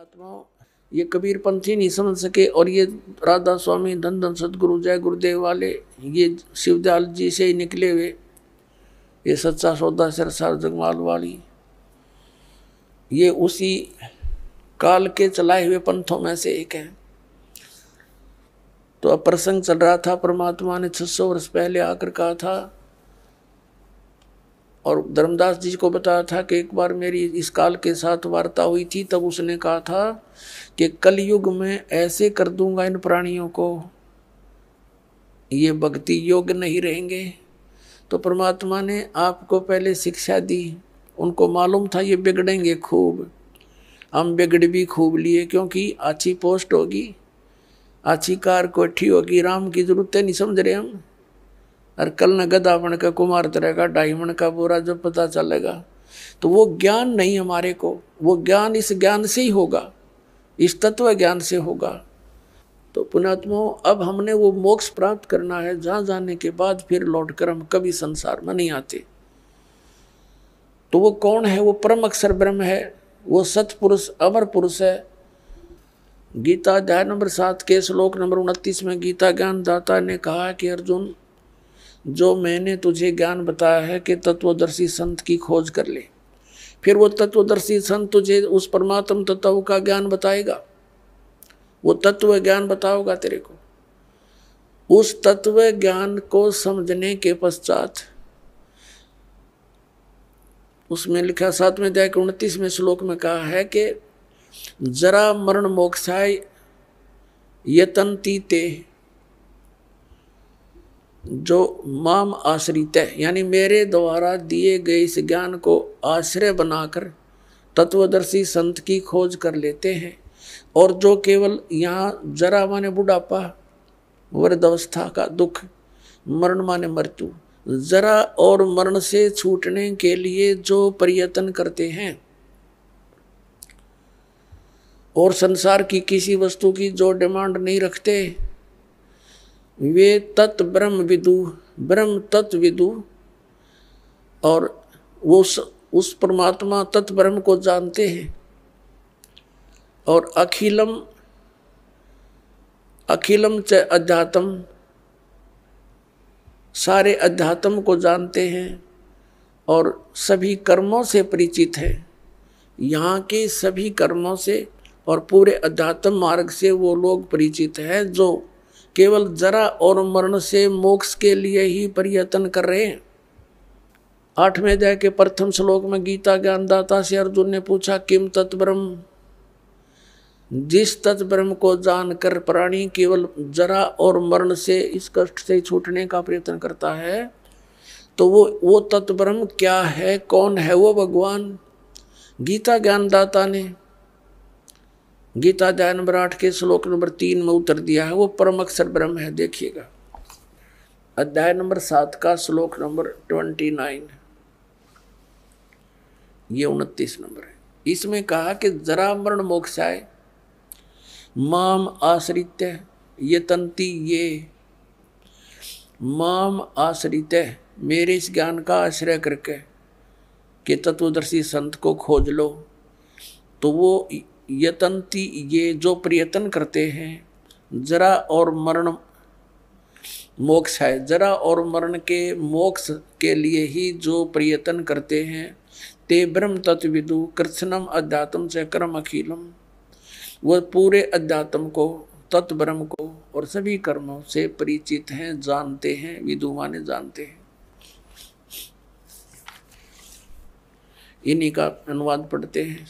आत्माओं, ये कबीर पंथी नहीं समझ सके और ये राधा स्वामी धन धन सतगुरु जय गुरुदेव वाले ये शिवदयाल जी से ही निकले हुए ये सच्चा सौदा सिरसार जगमाल वाली ये उसी काल के चलाए हुए पंथों में से एक है। तो अब प्रसंग चल रहा था, परमात्मा ने 600 वर्ष पहले आकर कहा था और धर्मदास जी को बताया था कि एक बार मेरी इस काल के साथ वार्ता हुई थी। तब उसने कहा था कि कलयुग में ऐसे कर दूंगा इन प्राणियों को ये भक्ति योग्य नहीं रहेंगे। तो परमात्मा ने आपको पहले शिक्षा दी, उनको मालूम था ये बिगड़ेंगे खूब। हम बिगड़ भी खूब लिए क्योंकि अच्छी पोस्ट होगी, अच्छी कार कोठी होगी, राम की जरूरतें नहीं समझ रहे हम। और कल न गधा बन का कुमार तरह का डायमंड का बोरा जब पता चलेगा तो वो ज्ञान नहीं हमारे को, वो ज्ञान इस ज्ञान से ही होगा, इस तत्व ज्ञान से होगा। तो पुण्यात्माओं, अब हमने वो मोक्ष प्राप्त करना है जहाँ जाने के बाद फिर लौटकर हम कभी संसार में नहीं आते। तो वो कौन है? वो परम अक्षर ब्रह्म है, वो सतपुरुष अमर पुरुष है। गीता अध्याय नंबर 7 के श्लोक नंबर 29 में गीता ज्ञान दाता ने कहा कि अर्जुन, जो मैंने तुझे ज्ञान बताया है कि तत्वदर्शी संत की खोज कर ले। फिर वो तत्वदर्शी संत तुझे उस परमात्म तत्व का ज्ञान बताएगा, वो तत्व ज्ञान बताओगा तेरे को। उस तत्व ज्ञान को समझने के पश्चात उसमें लिखा 7वें अध्याय के 29वें श्लोक में कहा है कि जरा मरण मोक्षाय यतन्ति ते, जो माम आश्रित है, यानी मेरे द्वारा दिए गए इस ज्ञान को आश्रय बनाकर तत्वदर्शी संत की खोज कर लेते हैं। और जो केवल यहाँ जरा माने बुढ़ापा, वृद्धावस्था का दुख, मरण माने मृत्यु, जरा और मरण से छूटने के लिए जो प्रयत्न करते हैं और संसार की किसी वस्तु की जो डिमांड नहीं रखते, वे तत् ब्रह्म विदु, ब्रह्म तत्व विदु, और वो उस परमात्मा तत् ब्रह्म को जानते हैं। और अखिलम अखिलम च अध्यात्म, सारे अध्यात्म को जानते हैं और सभी कर्मों से परिचित है। यहाँ के सभी कर्मों से और पूरे अध्यात्म मार्ग से वो लोग परिचित हैं जो केवल जरा और मरण से मोक्ष के लिए ही प्रयत्न कर रहे हैं। 8वें अध्याय के प्रथम श्लोक में गीता ज्ञानदाता से अर्जुन ने पूछा, किम तत्ब्रह्म, जिस तत्ब्रह्म को जानकर प्राणी केवल जरा और मरण से इस कष्ट से छूटने का प्रयत्न करता है, तो वो तत्ब्रह्म क्या है, कौन है वो भगवान? गीता ज्ञानदाता ने गीता अध्याय नंबर 8 के श्लोक नंबर 3 में उत्तर दिया है, वो परम अक्षर ब्रह्म है। देखिएगा अध्याय नंबर 7 का श्लोक नंबर 29, ये 29 नंबर है। इसमें कहा कि जरा मरण मोक्षाय माम आश्रित यतन्ति ये, माम आश्रित, मेरे इस ज्ञान का आश्रय करके कि तत्वदर्शी संत को खोज लो। तो वो यतन्ति ये, जो प्रयत्न करते हैं, जरा और मरण मोक्ष है, जरा और मरण के मोक्ष के लिए ही जो प्रयत्न करते हैं, ते ब्रह्म तत्विदु कृष्णम अध्यात्म च कर्म अखिलम, वह पूरे अध्यात्म को, तत्व ब्रह्म को और सभी कर्मों से परिचित हैं, जानते हैं। विदु माने जानते हैं। इन्हीं का अनुवाद पढ़ते हैं।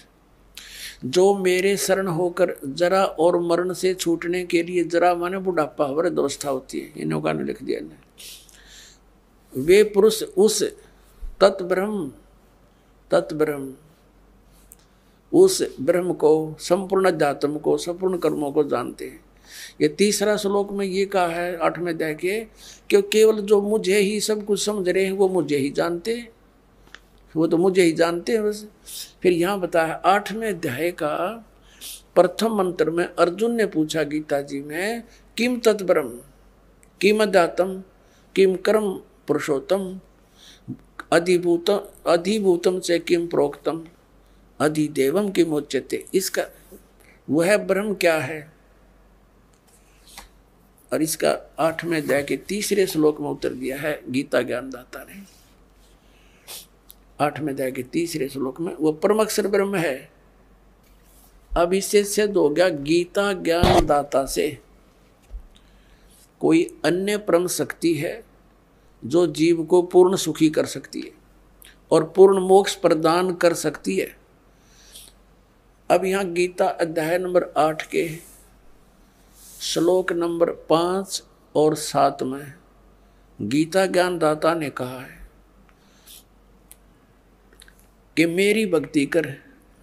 जो मेरे शरण होकर जरा और मरण से छूटने के लिए, जरा माने बुढ़ापा, वृद्धावस्था होती है, इन्हों का लिख दिया ने, वे पुरुष उस तत्ब्रह्म उस ब्रह्म को, संपूर्ण अध्यात्म को, संपूर्ण कर्मों को जानते हैं। ये तीसरा श्लोक में ये कहा है 8वें अध्याय के कि केवल जो मुझे ही सब कुछ समझ रहे हैं वो मुझे ही जानते हैं, वो तो मुझे ही जानते हैं बस। फिर यहाँ बताया 8वें अध्याय का प्रथम मंत्र में अर्जुन ने पूछा गीता जी में, किम तत्ब्रह्म, किम अध्यात्म, किम कर्म पुरुषोत्तम, अधिभूतम से किम प्रोक्तम, अधिदेवम किम उच्यते। इसका वह ब्रह्म क्या है। और इसका 8वें अध्याय के 3रे श्लोक में उत्तर दिया है गीता ज्ञानदाता ने। 8वें अध्याय के 3रे श्लोक में वो परम अक्षर ब्रह्म है। अब इससे सिद्ध हो गया गीता ज्ञानदाता से कोई अन्य परम शक्ति है जो जीव को पूर्ण सुखी कर सकती है और पूर्ण मोक्ष प्रदान कर सकती है। अब यहाँ गीता अध्याय नंबर 8 के श्लोक नंबर 5 और 7 में गीता ज्ञानदाता ने कहा है कि मेरी भक्ति कर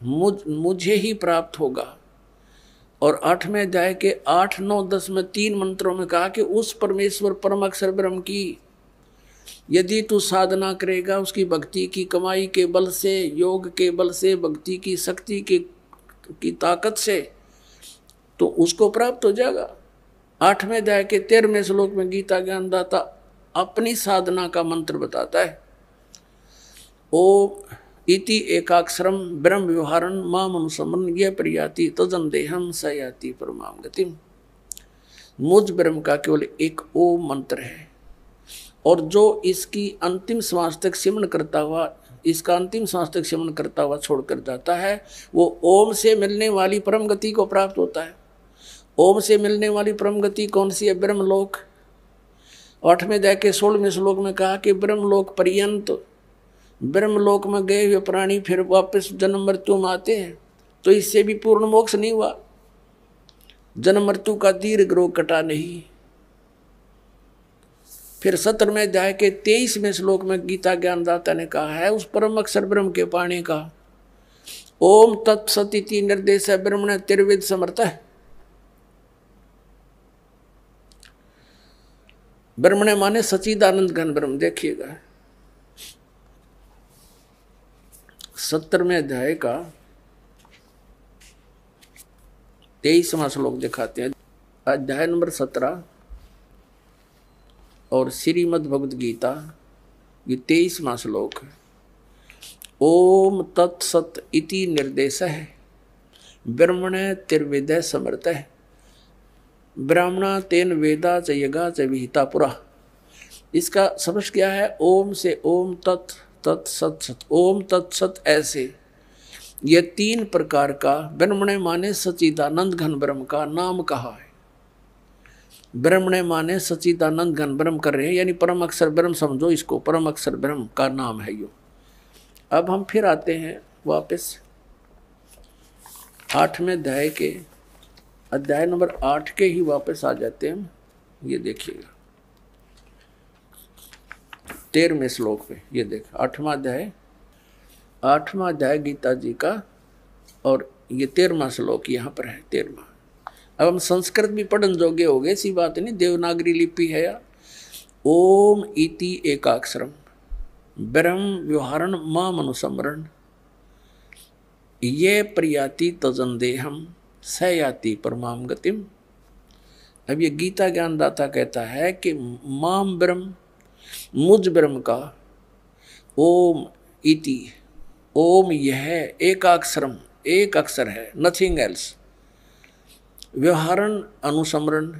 मुझे ही प्राप्त होगा। और 8वें अध्याय के 8, 9, 10 में 3 मंत्रों में कहा कि उस परमेश्वर परम अक्षर ब्रह्म की यदि तू साधना करेगा, उसकी भक्ति की कमाई के बल से, योग के बल से, भक्ति की शक्ति की ताकत से, तो उसको प्राप्त हो जाएगा। 8वें अध्याय के 13वें श्लोक में गीता ज्ञानदाता अपनी साधना का मंत्र बताता है। ओम इति एकाक्षरम ब्रह्म व्यवहारन माम अनुसमन यह प्रयाति तजन देहम स याति परमाम गतिम। मुझ ब्रह्म का केवल एक ओम मंत्र है और जो इसकी अंतिम श्वास तक सिमरण करता हुआ, इसका अंतिम श्वास तक सिमरण करता हुआ छोड़कर जाता है, वो ओम से मिलने वाली परम गति को प्राप्त होता है। ओम से मिलने वाली परम गति कौन सी है? ब्रह्मलोक। 8वें अध्याय के 16वें श्लोक में कहा कि ब्रह्मलोक पर्यंत, ब्रह्मलोक में गए हुए प्राणी फिर वापस जन्म मृत्यु में आते हैं, तो इससे भी पूर्ण मोक्ष नहीं हुआ। जन्म मृत्यु का दीर्घ रोग कटा नहीं। फिर 17वें अध्याय के 23वें श्लोक में गीता ज्ञानदाता ने कहा है उस परम अक्षर ब्रह्म के पाने का ओम तत्सदिति निर्देश ब्रह्मण त्रिविध समर्थ है। ब्रह्मण माने सच्चिदानंद घन ब्रह्म। देखिएगा 17वें अध्याय का 23वां श्लोक दिखाते हैं। अध्याय नंबर 17 और श्रीमद् भगवद गीता ये 23वां श्लोक है। ओम तत्सत इति निर्देश है ब्रह्मण त्रिविद समर्थ है ब्राह्मणा तेन वेदा च यगा च विहिता पुरा। इसका समझ क्या है? ओम से ओम तत् तत्सत सत, ओम तत्सत ऐसे ये 3 प्रकार का ब्रह्मण माने सच्चिदानंद घन ब्रह्म का नाम कहा है। ब्रह्मण माने सच्चिदानंद घन ब्रह्म कर रहे हैं, यानी परम अक्षर ब्रह्म समझो इसको, परम अक्षर ब्रह्म का नाम है यो। अब हम फिर आते हैं वापस 8वें अध्याय के अध्याय नंबर 8 के ही वापस आ जाते हैं। ये देखिएगा 13वें श्लोक पे, ये देख 8वां अध्याय गीता जी का और ये 13वां श्लोक यहाँ पर है 13वां। अब हम संस्कृत भी पढ़न जोगे हो गए, ऐसी बात नहीं, देवनागरी लिपि है या। ओम इति एकाक्षरम ब्रह्म व्यवहारण माम अनुसमरण ये प्रयाति तजन देहम स याति परमाम गतिम। अब ये गीता ज्ञानदाता कहता है कि माम ब्रह्म, मुझ ब्रह्म का ओम इति, ओम यह एकाक्षरम, एक अक्षर है, नथिंग एल्स। व्यवहारण अनुसमरण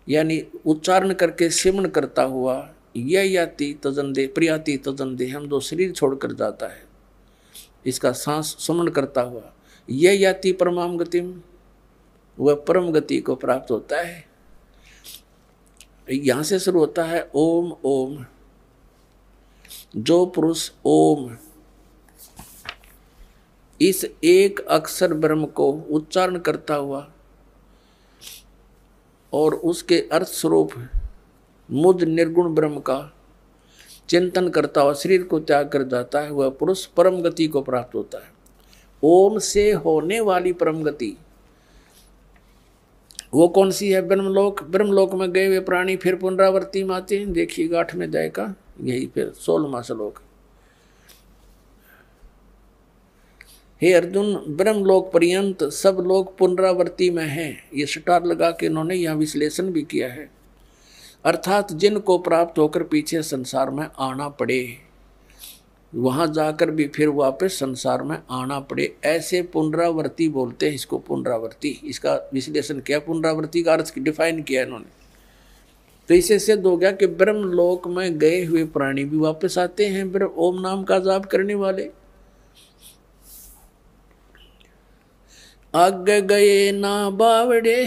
यानी उच्चारण करके सिमरण करता हुआ, यह याति तजन दे प्रियाति तजन दे, हम जो शरीर छोड़कर जाता है इसका सांस सुमन करता हुआ, यह याति परमाम गतिम, वह परम गति को प्राप्त होता है। यहां से शुरू होता है ओम ओम। जो पुरुष ओम इस एक अक्षर ब्रह्म को उच्चारण करता हुआ और उसके अर्थ स्वरूप मुझ निर्गुण ब्रह्म का चिंतन करता हुआ शरीर को त्याग कर जाता है, वह पुरुष परम गति को प्राप्त होता है। ओम से होने वाली परम गति वो कौन सी है? ब्रह्मलोक। ब्रह्मलोक में गए हुए प्राणी फिर पुनरावृत्ति में आते हैं। देखिएगा 8वें अध्याय का यही फिर 16वां श्लोक। हे अर्जुन, ब्रह्मलोक पर्यंत सब लोग पुनरावृत्ति में हैं। ये स्टार लगा के इन्होंने यहाँ विश्लेषण भी किया है, अर्थात जिनको प्राप्त होकर पीछे संसार में आना पड़े। वहां जाकर भी फिर वापस संसार में आना पड़े। ऐसे पुनरावृत्ति बोलते हैं इसको, पुनरावृत्ति। इसका विश्लेषण किया, पुनरावृत्ति का अर्थ डिफाइन किया इन्होंने। तो इससे सिद्ध हो गया कि ब्रह्म लोक में गए हुए प्राणी भी वापस आते हैं, ब्रह्म ओम नाम का जाप करने वाले। आगे गए ना बावड़े,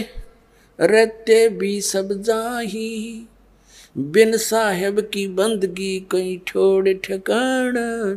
रहते भी सब जाही, बिन साहेब की बंदगी कहीं छोड़ ठिकाना।